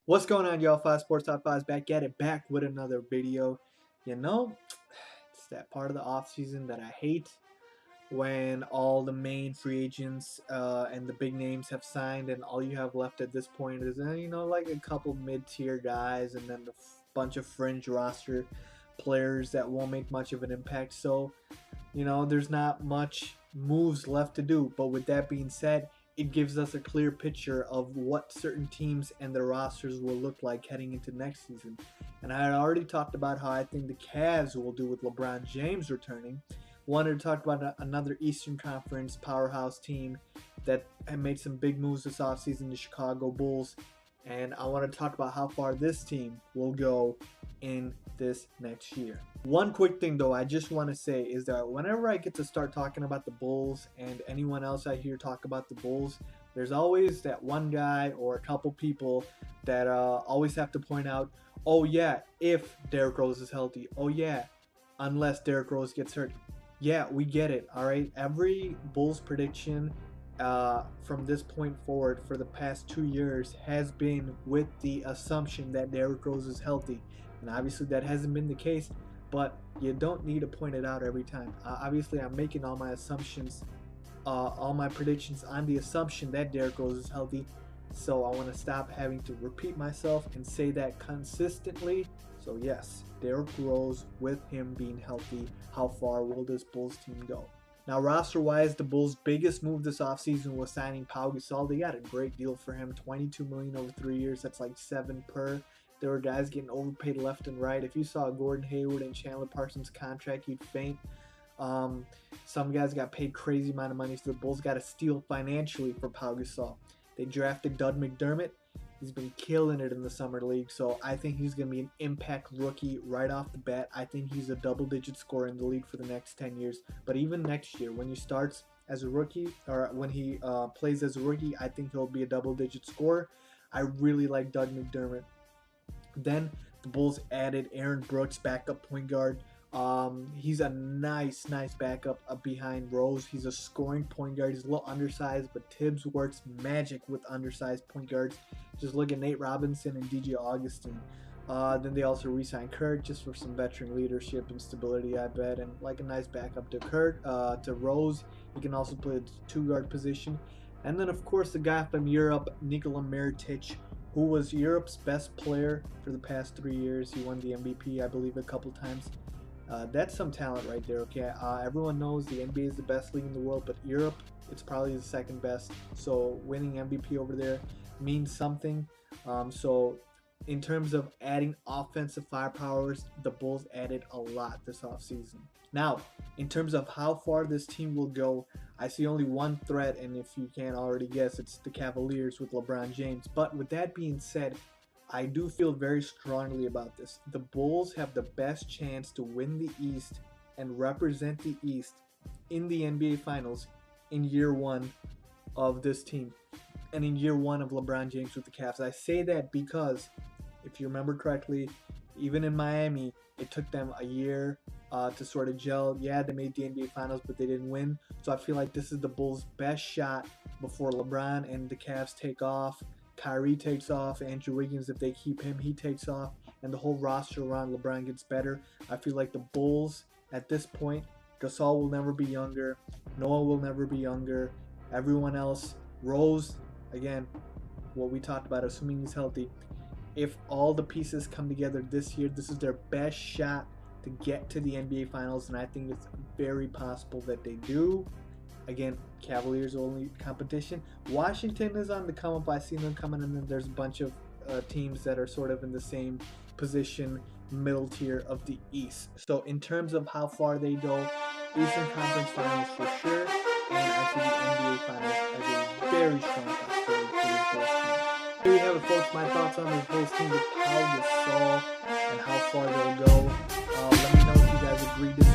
What's going on, y'all? 5 Sports Top 5 is back with another video. You know, it's that part of the off season that I hate when all the main free agents and the big names have signed, and all you have left at this point is like a couple mid-tier guys, and then a bunch of fringe roster players that won't make much of an impact. So, there's not much moves left to do. But with that being said, it gives us a clear picture of what certain teams and their rosters will look like heading into next season. And I had already talked about how I think the Cavs will do with LeBron James returning. Wanted to talk about another Eastern Conference powerhouse team that made some big moves this offseason, the Chicago Bulls. And I want to talk about how far this team will go in this next year. One quick thing though I just want to say is that whenever I get to start talking about the Bulls and anyone else I hear talk about the Bulls, there's always that one guy or a couple people that always have to point out, oh yeah, if Derrick Rose is healthy, oh yeah, unless Derrick Rose gets hurt. Yeah, we get it, all right? Every Bulls prediction from this point forward for the past 2 years has been with the assumption that Derrick Rose is healthy. And obviously that hasn't been the case, but you don't need to point it out every time. Obviously, I'm making all my assumptions, all my predictions on the assumption that Derrick Rose is healthy. So I want to stop having to repeat myself and say that consistently. So yes, Derrick Rose, with him being healthy, how far will this Bulls team go? Now, roster-wise, the Bulls' biggest move this offseason was signing Pau Gasol. They got a great deal for him, $22 million over 3 years. That's like 7 per. There were guys getting overpaid left and right. If you saw Gordon Hayward and Chandler Parsons' contract, you'd faint. Some guys got paid crazy amount of money, so the Bulls got to steal financially for Pau Gasol. They drafted Doug McDermott. He's been killing it in the summer league, so I think he's going to be an impact rookie right off the bat. I think he's a double-digit scorer in the league for the next 10 years. But even next year, when he starts as a rookie, or when he plays as a rookie, I think he'll be a double-digit scorer. I really like Doug McDermott. Then the Bulls added Aaron Brooks, backup point guard. He's a nice backup behind Rose. He's a scoring point guard. He's a little undersized, but Tibbs works magic with undersized point guards. Just look at Nate Robinson and DJ Augustine. Then they also re-signed Kurt just for some veteran leadership and stability, I bet, and like a nice backup to Kurt, to Rose. He can also play the two-guard position. And then, of course, the guy from Europe, Nikola Mirotic, who was Europe's best player for the past 3 years. He won the MVP, I believe, a couple times. That's some talent right there, okay? Everyone knows the NBA is the best league in the world, but Europe, it's probably the second best. So winning MVP over there means something. So in terms of adding offensive firepower, the Bulls added a lot this offseason. Now, in terms of how far this team will go, I see only one threat, and if you can't already guess, it's the Cavaliers with LeBron James. But with that being said, I do feel very strongly about this. The Bulls have the best chance to win the East and represent the East in the NBA Finals in year one of this team and in year one of LeBron James with the Cavs. I say that because, if you remember correctly, even in Miami, it took them a year to sort of gel. Yeah, they made the NBA Finals, but they didn't win. So I feel like this is the Bulls' best shot before LeBron and the Cavs take off. Kyrie takes off. Andrew Wiggins, if they keep him, he takes off. And the whole roster around LeBron gets better. I feel like the Bulls, at this point, Gasol will never be younger. Noah will never be younger. Everyone else, Rose, again, what we talked about, assuming he's healthy. If all the pieces come together this year, this is their best shot to get to the NBA Finals, and I think it's very possible that they do. Again, Cavaliers only competition. Washington is on the come up. I see them coming, and then there's a bunch of teams that are sort of in the same position, middle tier of the East. So in terms of how far they go, Eastern Conference Finals for sure, and I see the NBA Finals as a very strong possibility for this Bulls team. Here we have it, folks. My thoughts on this Bulls team with Pau Gasol and how far they'll go. Let me know if you guys agree, disagree.